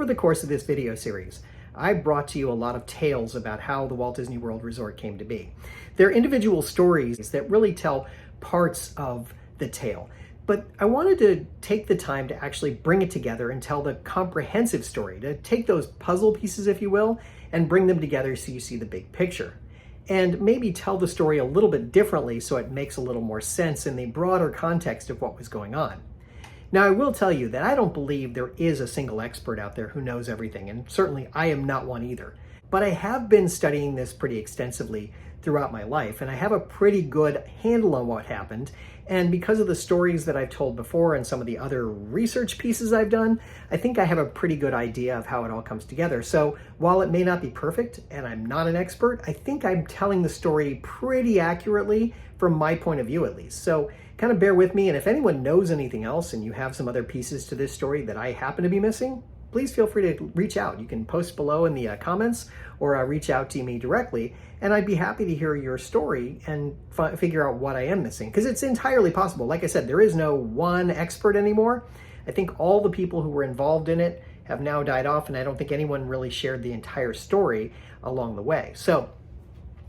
the course of this video series, I brought to you a lot of tales about how the Walt Disney World Resort came to be. They're individual stories that really tell parts of the tale, but I wanted to take the time to actually bring it together and tell the comprehensive story, to take those puzzle pieces, if you will, and bring them together so you see the big picture. And maybe tell the story a little bit differently so it makes a little more sense in the broader context of what was going on. Now, I will tell you that I don't believe there is a single expert out there who knows everything, and certainly I am not one either. But I have been studying this pretty extensively throughout my life, and I have a pretty good handle on what happened. And because of the stories that I've told before and some of the other research pieces I've done, I think I have a pretty good idea of how it all comes together. So while it may not be perfect, and I'm not an expert, I think I'm telling the story pretty accurately from my point of view at least. So kind of bear with me, and if anyone knows anything else and you have some other pieces to this story that I happen to be missing, please feel free to reach out. You can post below in the comments or reach out to me directly, and I'd be happy to hear your story and figure out what I am missing, because it's entirely possible. Like I said, there is no one expert anymore. I think all the people who were involved in it have now died off, and I don't think anyone really shared the entire story along the way. So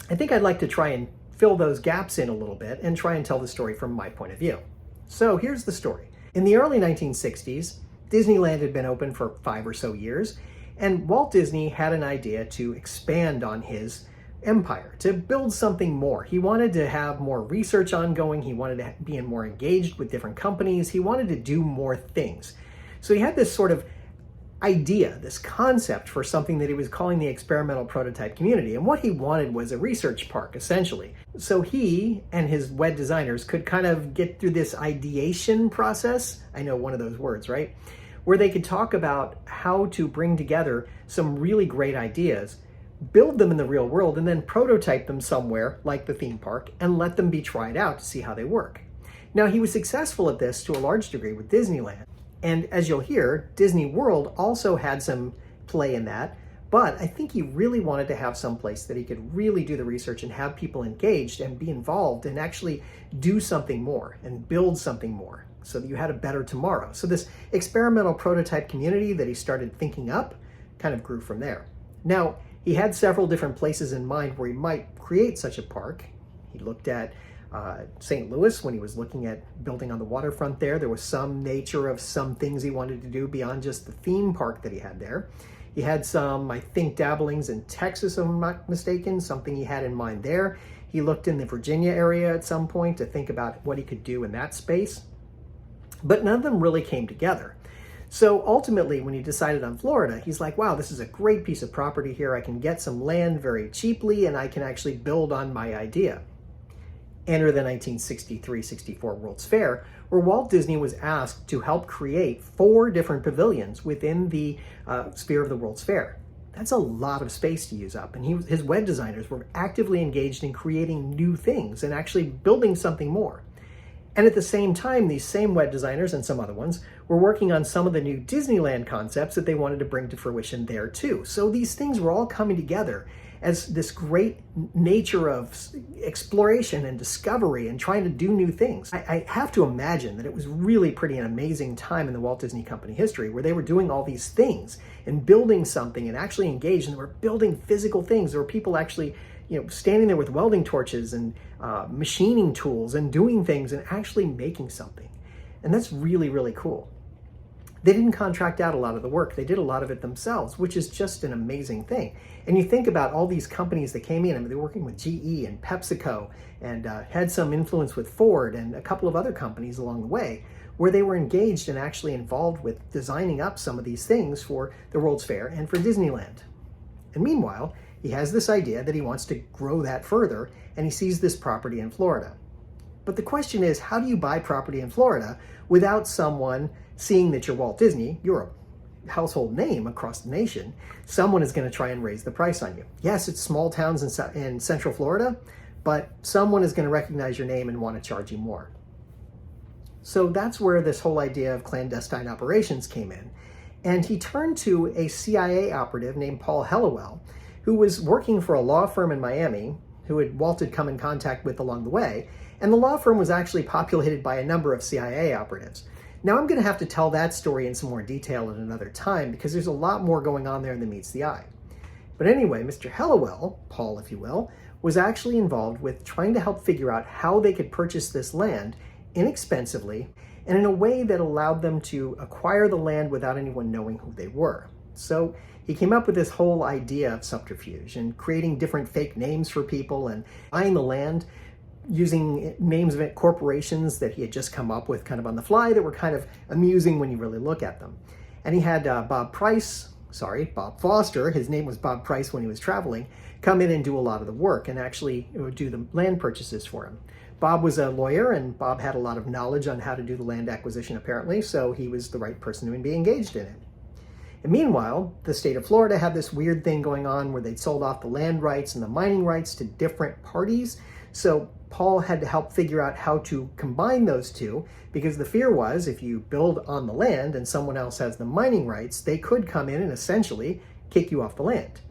I think I'd like to try and fill those gaps in a little bit and try and tell the story from my point of view. So here's the story. In the early 1960s, Disneyland had been open for 5 or so years, and Walt Disney had an idea to expand on his empire, to build something more. He wanted to have more research ongoing. He wanted to be more engaged with different companies. He wanted to do more things. So he had this sort of idea, this concept for something that he was calling the experimental prototype community. And what he wanted was a research park, essentially. So he and his WED designers could kind of get through this ideation process. I know, one of those words, right? Where they could talk about how to bring together some really great ideas, build them in the real world, and then prototype them somewhere like the theme park and let them be tried out to see how they work. Now, he was successful at this to a large degree with Disneyland. And as you'll hear, Disney World also had some play in that, but I think he really wanted to have some place that he could really do the research and have people engaged and be involved and actually do something more and build something more so that you had a better tomorrow. So this experimental prototype community that he started thinking up kind of grew from there. Now, he had several different places in mind where he might create such a park. He looked at St. Louis when he was looking at building on the waterfront there. There was some nature of some things he wanted to do beyond just the theme park that he had there. He had some, I think, dabblings in Texas, if I'm not mistaken, something he had in mind there. He looked in the Virginia area at some point to think about what he could do in that space. But none of them really came together. So ultimately, when he decided on Florida, he's like, wow, this is a great piece of property here. I can get some land very cheaply, and I can actually build on my idea. Enter the 1963-64 World's Fair, where Walt Disney was asked to help create 4 different pavilions within the sphere of the World's Fair. That's a lot of space to use up, and his WED designers were actively engaged in creating new things and actually building something more. And at the same time, these same WED designers and some other ones were working on some of the new Disneyland concepts that they wanted to bring to fruition there too. So these things were all coming together as this great nature of exploration and discovery and trying to do new things. I have to imagine that it was really pretty an amazing time in the Walt Disney Company history where they were doing all these things and building something and actually engaged, and they were building physical things. There were people actually, standing there with welding torches and machining tools and doing things and actually making something. And that's really, really cool. They didn't contract out a lot of the work. They did a lot of it themselves, which is just an amazing thing. And you think about all these companies that came in. I mean, they were working with GE and PepsiCo and had some influence with Ford and a couple of other companies along the way, where they were engaged and actually involved with designing up some of these things for the World's Fair and for Disneyland. And meanwhile, he has this idea that he wants to grow that further, and he sees this property in Florida. But the question is, how do you buy property in Florida without someone seeing that you're Walt Disney, you're a household name across the nation? Someone is going to try and raise the price on you. Yes, it's small towns in Central Florida, but someone is going to recognize your name and want to charge you more. So that's where this whole idea of clandestine operations came in. And he turned to a CIA operative named Paul Helliwell, who was working for a law firm in Miami, who Walt had come in contact with along the way. And the law firm was actually populated by a number of CIA operatives. Now I'm going to have to tell that story in some more detail at another time because there's a lot more going on there than meets the eye. But anyway, Mr. Hellawell, Paul if you will, was actually involved with trying to help figure out how they could purchase this land inexpensively and in a way that allowed them to acquire the land without anyone knowing who they were. So he came up with this whole idea of subterfuge and creating different fake names for people and buying the land using names of corporations that he had just come up with kind of on the fly that were kind of amusing when you really look at them. And he had Bob Foster, his name was Bob Price when he was traveling, come in and do a lot of the work and actually do the land purchases for him. Bob was a lawyer and Bob had a lot of knowledge on how to do the land acquisition apparently, so he was the right person to be engaged in it. And meanwhile, the state of Florida had this weird thing going on where they'd sold off the land rights and the mining rights to different parties. So Paul had to help figure out how to combine those two because the fear was if you build on the land and someone else has the mining rights, they could come in and essentially kick you off the land.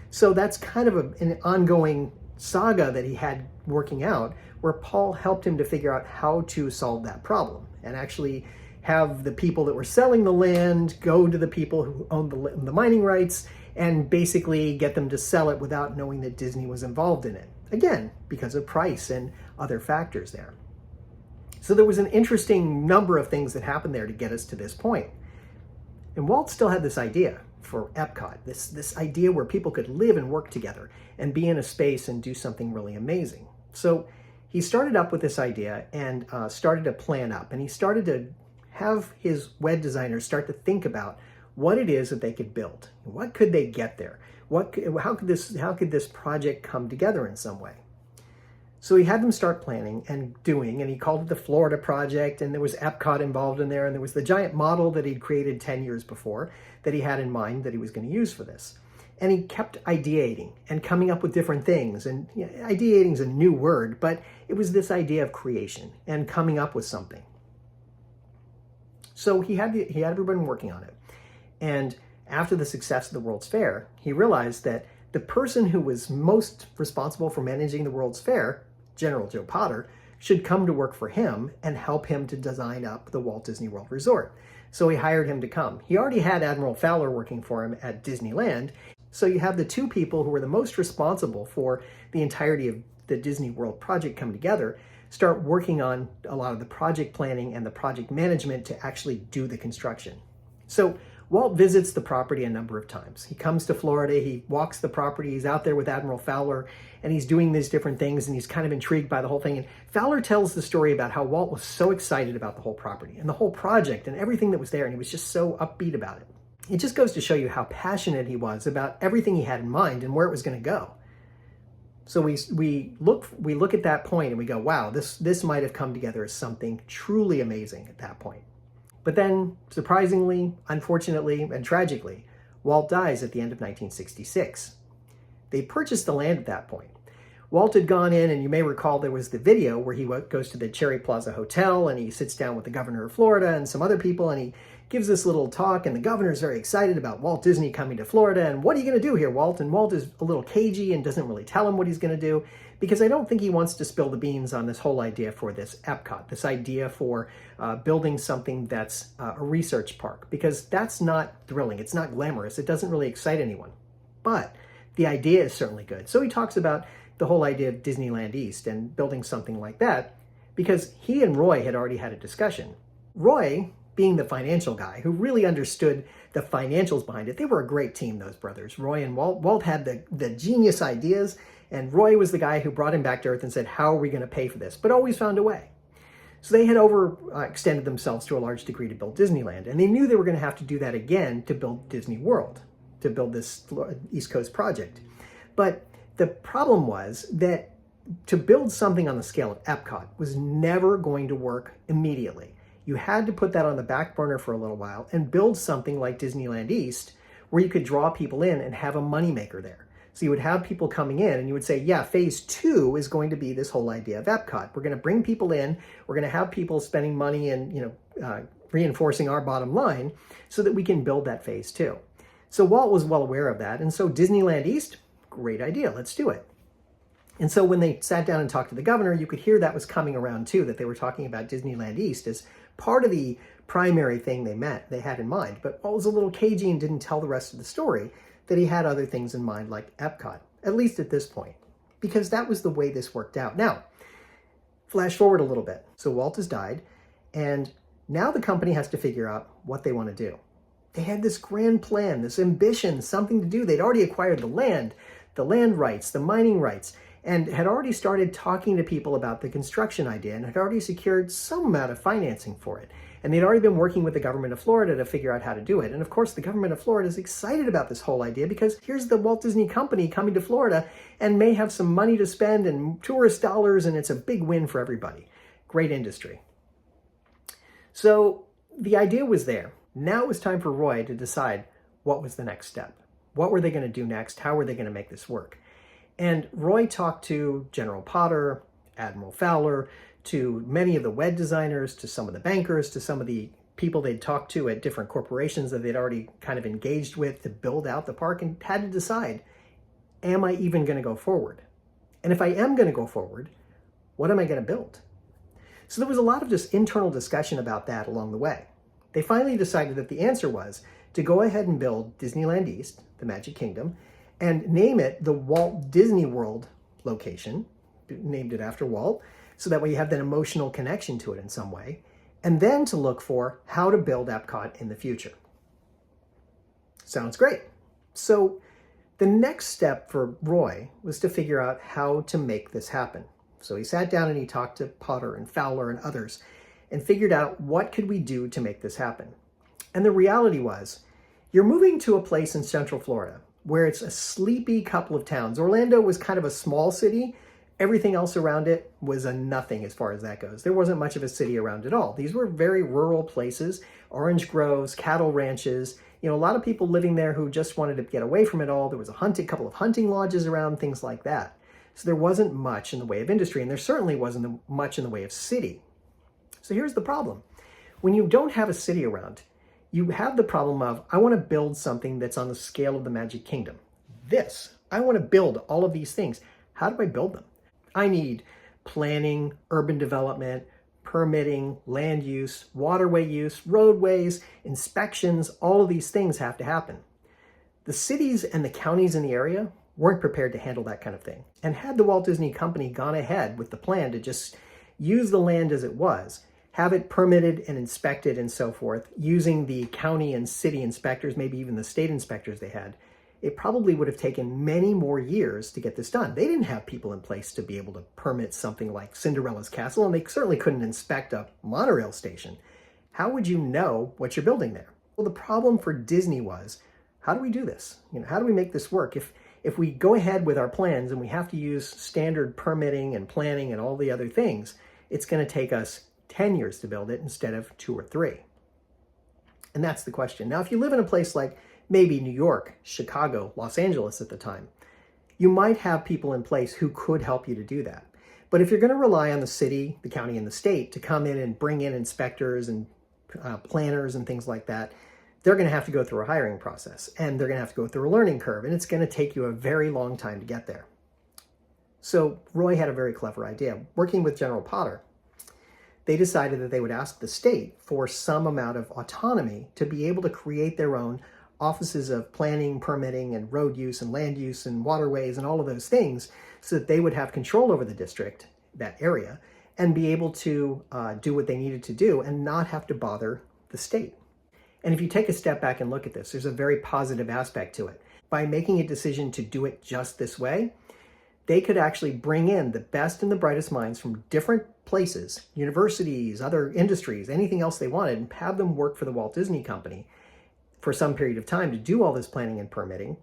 So that's kind of an ongoing saga that he had working out where Paul helped him to figure out how to solve that problem and actually have the people that were selling the land go to the people who owned the mining rights and basically get them to sell it without knowing that Disney was involved in it. Again, because of price and other factors there. So there was an interesting number of things that happened there to get us to this point. And Walt still had this idea for Epcot, this idea where people could live and work together and be in a space and do something really amazing. So he started up with this idea and started to plan up, and he started to have his wed designers start to think about what it is that they could build. What could they get there? How could this project come together in some way? So he had them start planning and doing, and he called it the Florida Project, and there was Epcot involved in there, and there was the giant model that he'd created 10 years before that he had in mind that he was going to use for this. And he kept ideating and coming up with different things, and ideating is a new word, but it was this idea of creation and coming up with something. So he had everyone working on it. And after the success of the World's Fair, he realized that the person who was most responsible for managing the World's Fair, General Joe Potter, should come to work for him and help him to design up the Walt Disney World Resort. So he hired him to come. He already had Admiral Fowler working for him at Disneyland. So you have the two people who were the most responsible for the entirety of the Disney World project come together, start working on a lot of the project planning and the project management to actually do the construction. So Walt visits the property a number of times. He comes to Florida, he walks the property, he's out there with Admiral Fowler, and he's doing these different things, and he's kind of intrigued by the whole thing. And Fowler tells the story about how Walt was so excited about the whole property and the whole project and everything that was there, and he was just so upbeat about it. It just goes to show you how passionate he was about everything he had in mind and where it was going to go. So we look at that point and we go, wow, this might have come together as something truly amazing at that point. But then, surprisingly, unfortunately, and tragically, Walt dies at the end of 1966. They purchased the land at that point. Walt had gone in, and you may recall there was the video where he goes to the Cherry Plaza Hotel, and he sits down with the governor of Florida and some other people, and he gives this little talk, and the governor's very excited about Walt Disney coming to Florida, and what are you going to do here, Walt? And Walt is a little cagey and doesn't really tell him what he's going to do, because I don't think he wants to spill the beans on this whole idea for this Epcot, this idea for building something that's a research park, because that's not thrilling, it's not glamorous, it doesn't really excite anyone. But the idea is certainly good. So he talks about the whole idea of Disneyland East and building something like that, because he and Roy had already had a discussion. Roy, being the financial guy who really understood the financials behind it, they were a great team, those brothers, Roy and Walt. Walt had the genius ideas, and Roy was the guy who brought him back to earth and said, how are we going to pay for this? But always found a way. So they had overextended themselves to a large degree to build Disneyland, and they knew they were going to have to do that again to build Disney World, to build this East Coast project. But the problem was that to build something on the scale of Epcot was never going to work immediately. You had to put that on the back burner for a little while and build something like Disneyland East where you could draw people in and have a moneymaker there. So you would have people coming in and you would say, yeah, phase 2 is going to be this whole idea of Epcot. We're going to bring people in, we're going to have people spending money and reinforcing our bottom line so that we can build that phase 2. So Walt was well aware of that. And so Disneyland East, great idea, let's do it. And so when they sat down and talked to the governor, you could hear that was coming around too, that they were talking about Disneyland East as part of the primary thing they had in mind. But Walt was a little cagey and didn't tell the rest of the story that he had other things in mind, like Epcot, at least at this point, because that was the way this worked out. Now, flash forward a little bit. So Walt has died, and now the company has to figure out what they want to do. They had this grand plan, this ambition, something to do. They'd already acquired the land rights, the mining rights, and had already started talking to people about the construction idea and had already secured some amount of financing for it. And they'd already been working with the government of Florida to figure out how to do it. And of course, the government of Florida is excited about this whole idea because here's the Walt Disney Company coming to Florida and may have some money to spend and tourist dollars, and it's a big win for everybody. Great industry. So the idea was there. Now it was time for Roy to decide what was the next step. What were they going to do next? How were they going to make this work? And Roy talked to General Potter, Admiral Fowler, to many of the WED designers, to some of the bankers, to some of the people they'd talked to at different corporations that they'd already kind of engaged with to build out the park, and had to decide, am I even going to go forward? And if I am going to go forward, what am I going to build? So there was a lot of just internal discussion about that along the way. They finally decided that the answer was to go ahead and build Disneyland East, the Magic Kingdom, and name it the Walt Disney World location, named it after Walt, so that way you have that emotional connection to it in some way, and then to look for how to build Epcot in the future. Sounds great. So the next step for Roy was to figure out how to make this happen. So he sat down and he talked to Potter and Fowler and others and figured out what could we do to make this happen. And the reality was, you're moving to a place in Central Florida where it's a sleepy couple of towns. Orlando was kind of a small city. Everything else around it was a nothing as far as that goes. There wasn't much of a city around at all. These were very rural places, orange groves, cattle ranches, a lot of people living there who just wanted to get away from it all. There was a couple of hunting lodges around, things like that. So there wasn't much in the way of industry, and there certainly wasn't much in the way of city. So here's the problem. When you don't have a city around, you have the problem of, I want to build something that's on the scale of the Magic Kingdom. I want to build all of these things. How do I build them? I need planning, urban development, permitting, land use, waterway use, roadways, inspections. All of these things have to happen. The cities and the counties in the area weren't prepared to handle that kind of thing. And had the Walt Disney Company gone ahead with the plan to just use the land as it was, have it permitted and inspected and so forth, using the county and city inspectors, maybe even the state inspectors they had, it probably would have taken many more years to get this done. They didn't have people in place to be able to permit something like Cinderella's Castle, and they certainly couldn't inspect a monorail station. How would you know what you're building there? Well, the problem for Disney was, how do we do this? How do we make this work? If we go ahead with our plans and we have to use standard permitting and planning and all the other things, it's going to take us 10 years to build it instead of 2 or 3. And that's the question. Now, if you live in a place like maybe New York, Chicago, Los Angeles at the time, you might have people in place who could help you to do that. But if you're going to rely on the city, the county, and the state to come in and bring in inspectors and planners and things like that, they're going to have to go through a hiring process, and they're going to have to go through a learning curve, and it's going to take you a very long time to get there. So Roy had a very clever idea. Working with General Potter, they decided that they would ask the state for some amount of autonomy to be able to create their own offices of planning, permitting, and road use and land use and waterways and all of those things, so that they would have control over the district, that area, and be able to do what they needed to do and not have to bother the state. And if you take a step back and look at this, there's a very positive aspect to it. By making a decision to do it just this way, they could actually bring in the best and the brightest minds from different places, universities, other industries, anything else they wanted, and have them work for the Walt Disney Company for some period of time to do all this planning and permitting.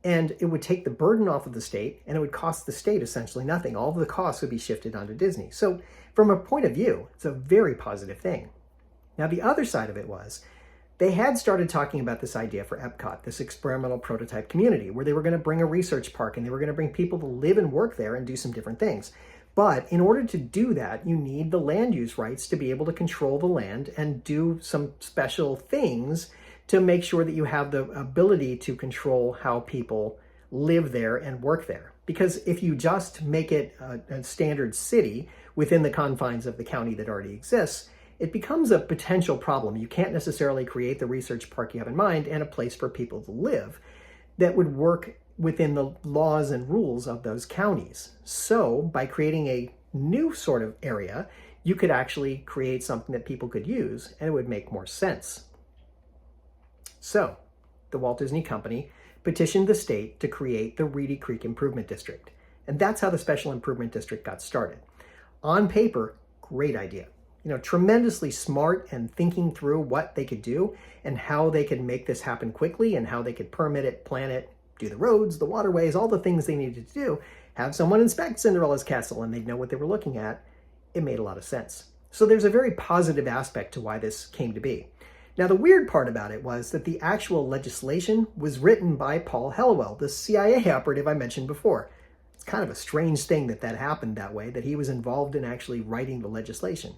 And it would take the burden off of the state, and it would cost the state essentially nothing. All of the costs would be shifted onto Disney. So from a point of view, it's a very positive thing. Now, the other side of it was, they had started talking about this idea for Epcot, this experimental prototype community, where they were going to bring a research park and they were going to bring people to live and work there and do some different things. But in order to do that, you need the land use rights to be able to control the land and do some special things to make sure that you have the ability to control how people live there and work there. Because if you just make it a standard city within the confines of the county that already exists, it becomes a potential problem. You can't necessarily create the research park you have in mind and a place for people to live that would work within the laws and rules of those counties. So by creating a new sort of area, you could actually create something that people could use, and it would make more sense. So the Walt Disney Company petitioned the state to create the Reedy Creek Improvement District. And that's how the Special Improvement District got started. On paper, great idea. Tremendously smart and thinking through what they could do and how they could make this happen quickly and how they could permit it, plan it, do the roads, the waterways, all the things they needed to do, have someone inspect Cinderella's castle and they'd know what they were looking at. It made a lot of sense. So there's a very positive aspect to why this came to be. Now, the weird part about it was that the actual legislation was written by Paul Helliwell, the CIA operative I mentioned before. It's kind of a strange thing that happened that way, that he was involved in actually writing the legislation.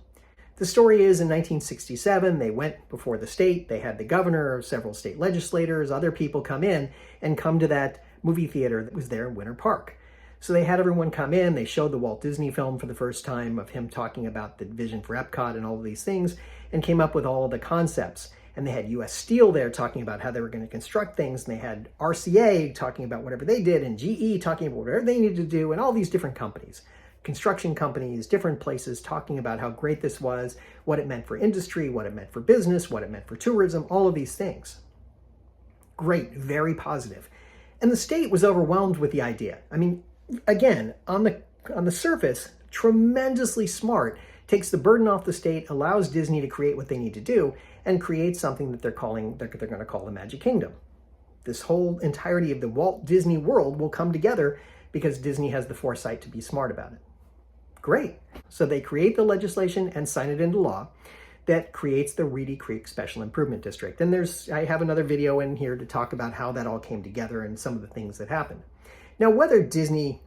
The story is in 1967, they went before the state, they had the governor, several state legislators, other people come in and come to that movie theater that was there in Winter Park. So they had everyone come in, they showed the Walt Disney film for the first time of him talking about the vision for Epcot and all of these things, and came up with all of the concepts. And they had US Steel there talking about how they were going to construct things, and they had RCA talking about whatever they did, and GE talking about whatever they needed to do, and all these different companies. Construction companies, different places talking about how great this was, what it meant for industry, what it meant for business, what it meant for tourism, all of these things. Great, very positive. And the state was overwhelmed with the idea. I mean, again, on the surface, tremendously smart, takes the burden off the state, allows Disney to create what they need to do, and create something that they're going to call the Magic Kingdom. This whole entirety of the Walt Disney World will come together because Disney has the foresight to be smart about it. Great. So they create the legislation and sign it into law that creates the Reedy Creek Special Improvement District. And I have another video in here to talk about how that all came together and some of the things that happened. Now, whether Disney,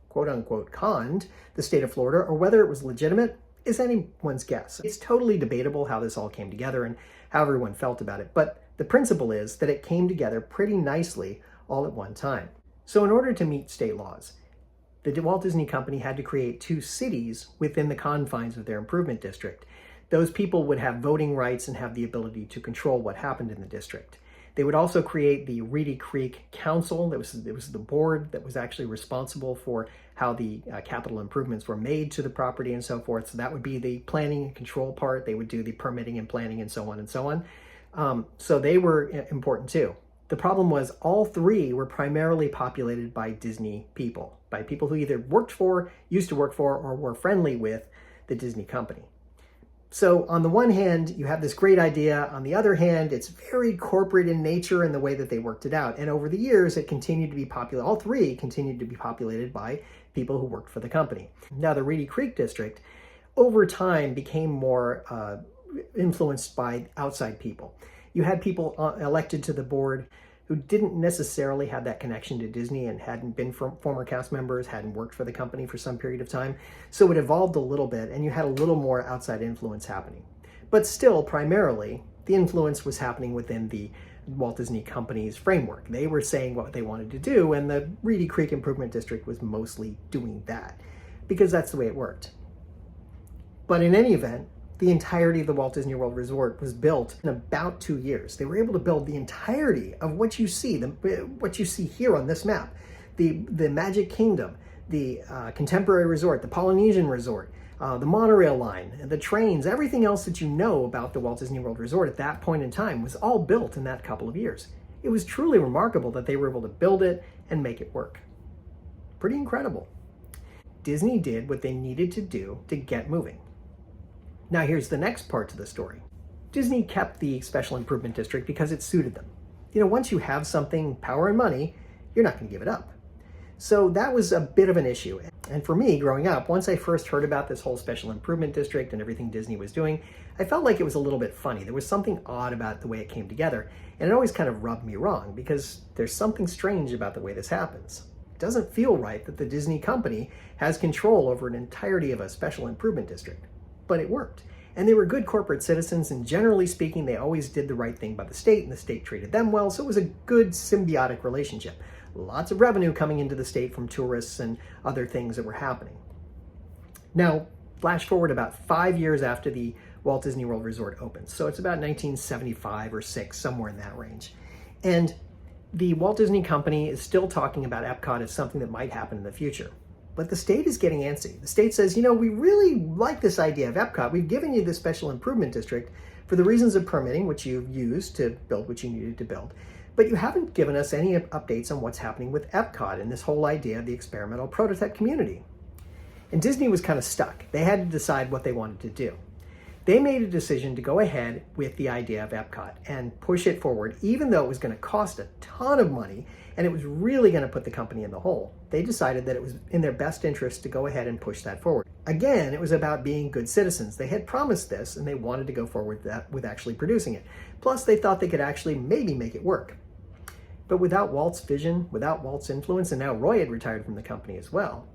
quote unquote, conned the state of Florida or whether it was legitimate is anyone's guess. It's totally debatable how this all came together and how everyone felt about it. But the principle is that it came together pretty nicely all at one time. So in order to meet state laws, the Walt Disney Company had to create 2 cities within the confines of their improvement district. Those people would have voting rights and have the ability to control what happened in the district. They would also create the Reedy Creek Council. It was the board that was actually responsible for how the capital improvements were made to the property and so forth. So that would be the planning and control part. They would do the permitting and planning and so on and so on. So they were important too. The problem was all 3 were primarily populated by Disney people, by people who either worked for, used to work for, or were friendly with the Disney company. So on the one hand, you have this great idea. On the other hand, it's very corporate in nature in the way that they worked it out. And over the years, it continued to be popular. All 3 continued to be populated by people who worked for the company. Now, the Reedy Creek District, over time, became more influenced by outside people. You had people elected to the board who didn't necessarily have that connection to Disney and hadn't been former cast members, hadn't worked for the company for some period of time. So it evolved a little bit and you had a little more outside influence happening. But still, primarily, the influence was happening within the Walt Disney Company's framework. They were saying what they wanted to do, and the Reedy Creek Improvement District was mostly doing that because that's the way it worked. But in any event, the entirety of the Walt Disney World Resort was built in about 2 years. They were able to build the entirety of what you see, what you see here on this map. The Magic Kingdom, the Contemporary Resort, the Polynesian Resort, the monorail line, the trains, everything else that you know about the Walt Disney World Resort at that point in time was all built in that couple of years. It was truly remarkable that they were able to build it and make it work. Pretty incredible. Disney did what they needed to do to get moving. Now here's the next part to the story. Disney kept the Special Improvement District because it suited them. Once you have something, power and money, you're not going to give it up. So that was a bit of an issue. And for me, growing up, once I first heard about this whole Special Improvement District and everything Disney was doing, I felt like it was a little bit funny. There was something odd about the way it came together, and it always kind of rubbed me wrong because there's something strange about the way this happens. It doesn't feel right that the Disney company has control over an entirety of a Special Improvement District. But it worked. And they were good corporate citizens, and generally speaking, they always did the right thing by the state, and the state treated them well, so it was a good symbiotic relationship. Lots of revenue coming into the state from tourists and other things that were happening. Now, flash forward about 5 years after the Walt Disney World Resort opens. So it's about 1975 or 6, somewhere in that range. And the Walt Disney Company is still talking about Epcot as something that might happen in the future. But the state is getting antsy. The state says, we really like this idea of Epcot. We've given you this special improvement district for the reasons of permitting, which you've used to build what you needed to build. But you haven't given us any updates on what's happening with Epcot and this whole idea of the experimental prototype community. And Disney was kind of stuck. They had to decide what they wanted to do. They made a decision to go ahead with the idea of Epcot and push it forward, even though it was going to cost a ton of money and it was really going to put the company in the hole. They decided that it was in their best interest to go ahead and push that forward. Again, it was about being good citizens. They had promised this and they wanted to go forward with actually producing it. Plus, they thought they could actually maybe make it work. But without Walt's vision, without Walt's influence, and now Roy had retired from the company as well,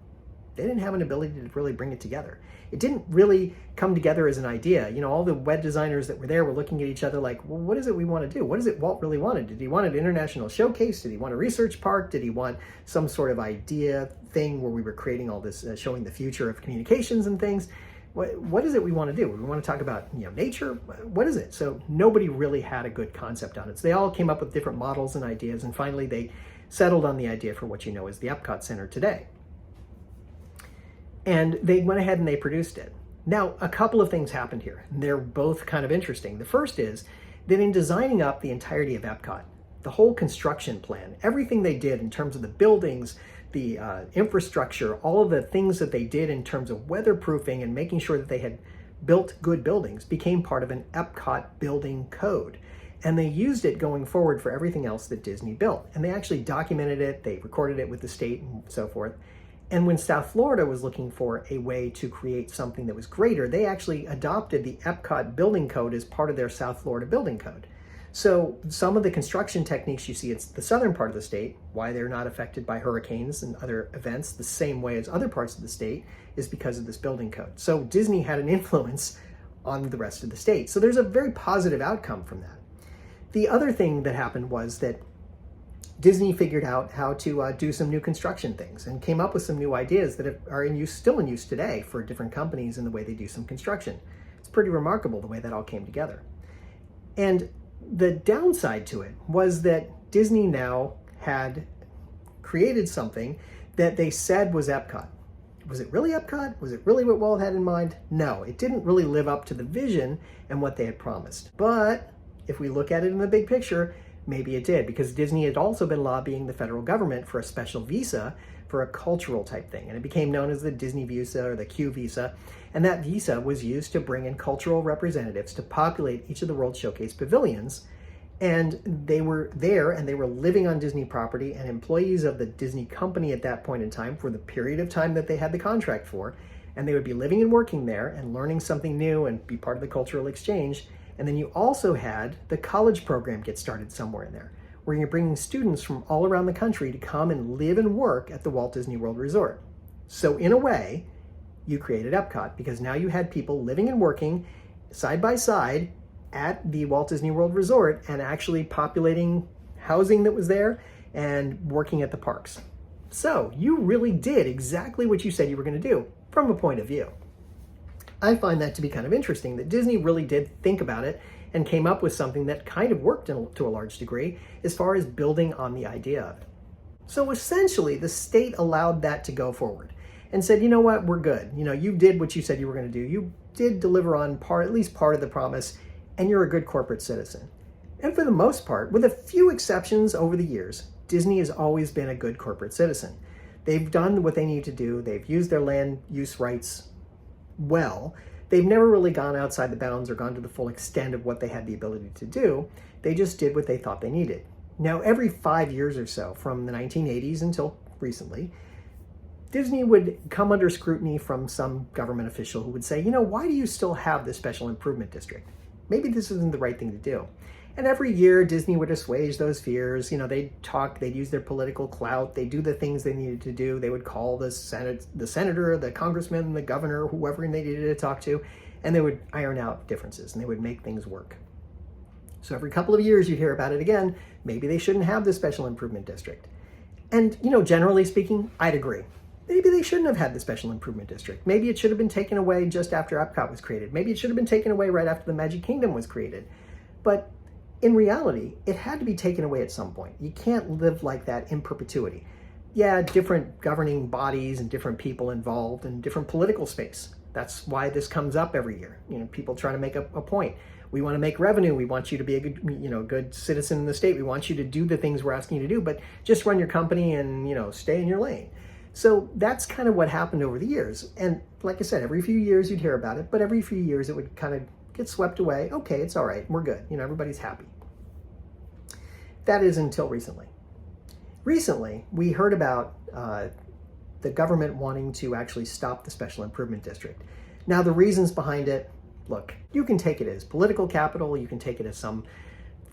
they didn't have an ability to really bring it together. It didn't really come together as an idea. All the web designers that were there were looking at each other like, well, what is it we want to do? What is it Walt really wanted? Did he want an international showcase? Did he want a research park? Did he want some sort of idea thing where we were creating all this, showing the future of communications and things? What is it we want to do? We want to talk about nature? What is it? So nobody really had a good concept on it. So they all came up with different models and ideas, and finally they settled on the idea for what is the Epcot Center today. And they went ahead and they produced it. Now, a couple of things happened here. They're both kind of interesting. The first is that in designing up the entirety of Epcot, the whole construction plan, everything they did in terms of the buildings, the infrastructure, all of the things that they did in terms of weatherproofing and making sure that they had built good buildings became part of an Epcot building code. And they used it going forward for everything else that Disney built. And they actually documented it, they recorded it with the state and so forth. And when South Florida was looking for a way to create something that was greater, they actually adopted the Epcot building code as part of their South Florida building code. So some of the construction techniques you see, it's the southern part of the state, why they're not affected by hurricanes and other events the same way as other parts of the state is because of this building code. So Disney had an influence on the rest of the state. So there's a very positive outcome from that. The other thing that happened was that Disney figured out how to do some new construction things and came up with some new ideas that are still in use today for different companies in the way they do some construction. It's pretty remarkable the way that all came together. And the downside to it was that Disney now had created something that they said was Epcot. Was it really Epcot? Was it really what Walt had in mind? No, it didn't really live up to the vision and what they had promised. But if we look at it in the big picture, maybe it did, because Disney had also been lobbying the federal government for a special visa for a cultural type thing. And it became known as the Disney visa or the Q visa. And that visa was used to bring in cultural representatives to populate each of the World Showcase pavilions. And they were there and they were living on Disney property, and employees of the Disney company at that point in time for the period of time that they had the contract for. And they would be living and working there and learning something new and be part of the cultural exchange. And then you also had the college program get started somewhere in there, where you're bringing students from all around the country to come and live and work at the Walt Disney World Resort. So in a way, you created Epcot, because now you had people living and working side by side at the Walt Disney World Resort and actually populating housing that was there and working at the parks. So you really did exactly what you said you were going to do from a point of view. I find that to be kind of interesting, that Disney really did think about it and came up with something that kind of worked to a large degree as far as building on the idea of it. So essentially, the state allowed that to go forward and said, you know what, we're good. You did what you said you were going to do. You did deliver on at least part of the promise, and you're a good corporate citizen. And for the most part, with a few exceptions over the years, Disney has always been a good corporate citizen. They've done what they need to do. They've used their land use rights well. They've never really gone outside the bounds or gone to the full extent of what they had the ability to do. They just did what they thought they needed. Now, every 5 years or so, from the 1980s until recently, Disney would come under scrutiny from some government official who would say, why do you still have this special improvement district? Maybe this isn't the right thing to do. And every year, Disney would assuage those fears. They'd use their political clout, they'd do the things they needed to do. They would call the senator, the congressman, the governor, whoever they needed to talk to, and they would iron out differences and they would make things work. So every couple of years, you'd hear about it again. Maybe they shouldn't have this special improvement district. And, generally speaking, I'd agree. maybe they shouldn't have had the Special Improvement District. Maybe it should have been taken away just after Epcot was created. Maybe it should have been taken away right after the Magic Kingdom was created. But in reality, it had to be taken away at some point. You can't live like that in perpetuity. Yeah, different governing bodies and different people involved and different political space. That's why this comes up every year. People try to make a point. We want to make revenue. We want you to be a good, good citizen in the state. We want you to do the things we're asking you to do, but just run your company and, stay in your lane. So that's kind of what happened over the years. And like I said, every few years you'd hear about it, but every few years it would kind of get swept away. Okay, it's all right. We're good. Everybody's happy. That is until recently. Recently, we heard about the government wanting to actually stop the Special Improvement District. Now, the reasons behind it, look, you can take it as political capital. You can take it as some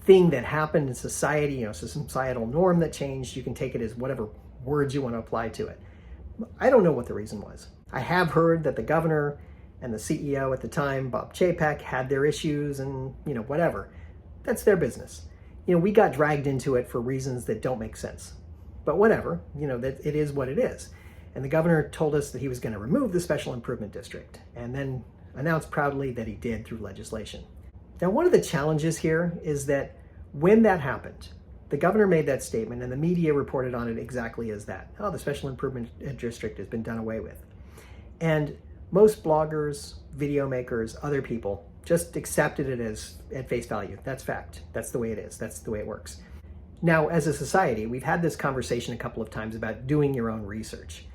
thing that happened in society, some societal norm that changed. You can take it as whatever words you want to apply to it. I don't know what the reason was. I have heard that the governor and the CEO at the time, Bob Chapek, had their issues and, whatever. That's their business. We got dragged into it for reasons that don't make sense. But whatever, that it is what it is. And the governor told us that he was going to remove the Special Improvement District and then announced proudly that he did through legislation. Now, one of the challenges here is that when that happened, the governor made that statement and the media reported on it exactly as that. Oh, the Special Improvement District has been done away with. And most bloggers, video makers, other people just accepted it as at face value. That's fact. That's the way it is. That's the way it works. Now, as a society, we've had this conversation a couple of times about doing your own research.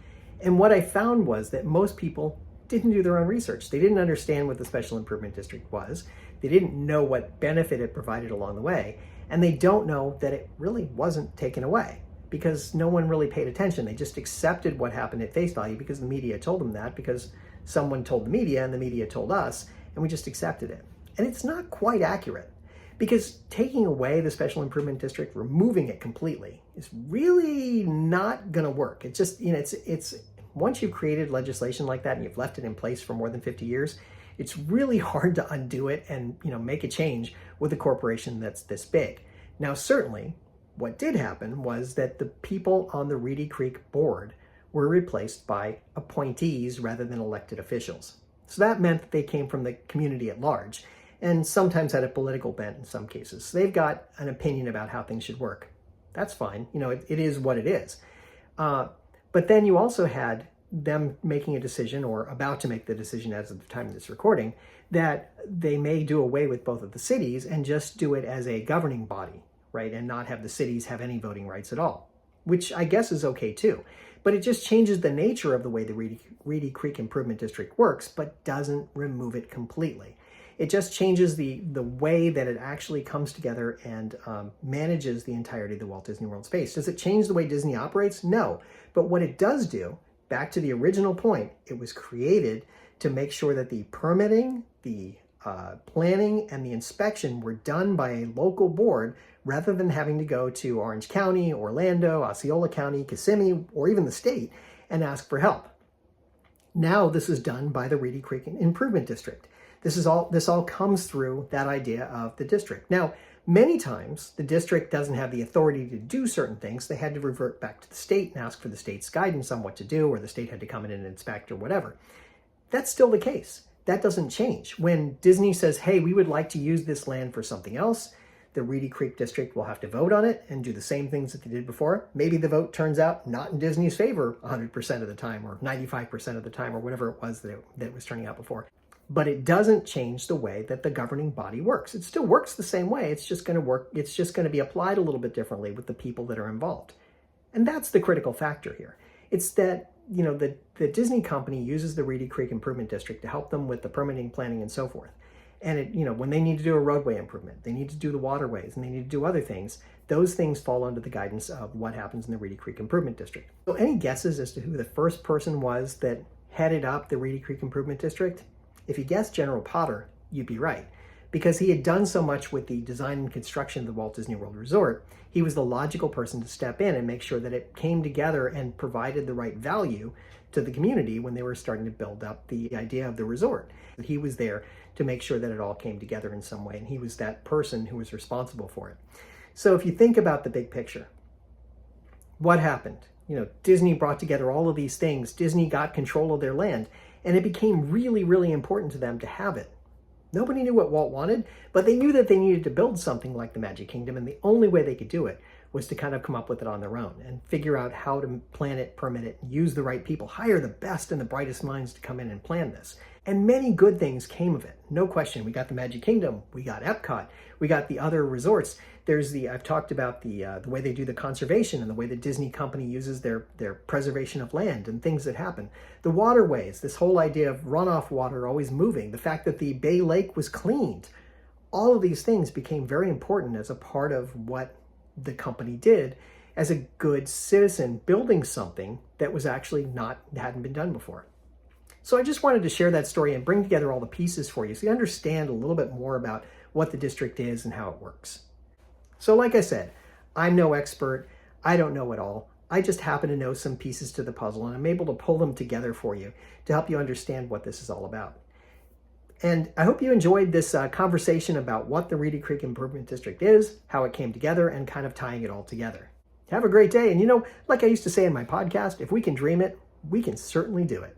And what I found was that most people didn't do their own research. They didn't understand what the Special Improvement District was. They didn't know what benefit it provided along the way. And they don't know that it really wasn't taken away because no one really paid attention. They just accepted what happened at face value because the media told them that, because someone told the media and the media told us, and we just accepted it. And it's not quite accurate because taking away the Special Improvement District, removing it completely, is really not going to work. It's just, it's once you've created legislation like that and you've left it in place for more than 50 years, it's really hard to undo it and make a change with a corporation that's this big. Now, certainly, what did happen was that the people on the Reedy Creek board were replaced by appointees rather than elected officials. So that meant that they came from the community at large and sometimes had a political bent in some cases. So they've got an opinion about how things should work. That's fine. It is what it is. But then you also had them making a decision, or about to make the decision as of the time of this recording, that they may do away with both of the cities and just do it as a governing body, right? And not have the cities have any voting rights at all, which I guess is okay too. But it just changes the nature of the way the Reedy Creek Improvement District works, but doesn't remove it completely. It just changes the way that it actually comes together and manages the entirety of the Walt Disney World space. Does it change the way Disney operates? No. But what it does do, back to the original point, it was created to make sure that the permitting, the planning, and the inspection were done by a local board rather than having to go to Orange County, Orlando, Osceola County, Kissimmee, or even the state and ask for help. Now this is done by the Reedy Creek Improvement District. This all comes through that idea of the district. Now, many times the district doesn't have the authority to do certain things. They had to revert back to the state and ask for the state's guidance on what to do, or the state had to come in and inspect or whatever. That's still the case. That doesn't change. When Disney says, hey, we would like to use this land for something else, the Reedy Creek District will have to vote on it and do the same things that they did before. Maybe the vote turns out not in Disney's favor 100% of the time, or 95% of the time, or whatever it was that it was turning out before. But it doesn't change the way that the governing body works. It still works the same way. It's just going to work. It's just going to be applied a little bit differently with the people that are involved. And that's the critical factor here. It's that, the Disney company uses the Reedy Creek Improvement District to help them with the permitting, planning, and so forth. And when they need to do a roadway improvement, they need to do the waterways, and they need to do other things, those things fall under the guidance of what happens in the Reedy Creek Improvement District. So any guesses as to who the first person was that headed up the Reedy Creek Improvement District? If you guessed General Potter, you'd be right. Because he had done so much with the design and construction of the Walt Disney World Resort, he was the logical person to step in and make sure that it came together and provided the right value to the community when they were starting to build up the idea of the resort. He was there to make sure that it all came together in some way, and he was that person who was responsible for it. So if you think about the big picture, what happened? Disney brought together all of these things. Disney got control of their land, and it became really, really important to them to have it. Nobody knew what Walt wanted, but they knew that they needed to build something like the Magic Kingdom, and the only way they could do it was to kind of come up with it on their own and figure out how to plan it, permit it, use the right people, hire the best and the brightest minds to come in and plan this. And many good things came of it. No question. We got the Magic Kingdom, we got Epcot, we got the other resorts. I've talked about the way they do the conservation and the way the Disney company uses their preservation of land and things that happen. The waterways, this whole idea of runoff water always moving, the fact that the Bay Lake was cleaned. All of these things became very important as a part of what the company did as a good citizen, building something that was actually hadn't been done before. So I just wanted to share that story and bring together all the pieces for you so you understand a little bit more about what the district is and how it works. So like I said, I'm no expert. I don't know it all. I just happen to know some pieces to the puzzle, and I'm able to pull them together for you to help you understand what this is all about. And I hope you enjoyed this conversation about what the Reedy Creek Improvement District is, how it came together, and kind of tying it all together. Have a great day. And like I used to say in my podcast, if we can dream it, we can certainly do it.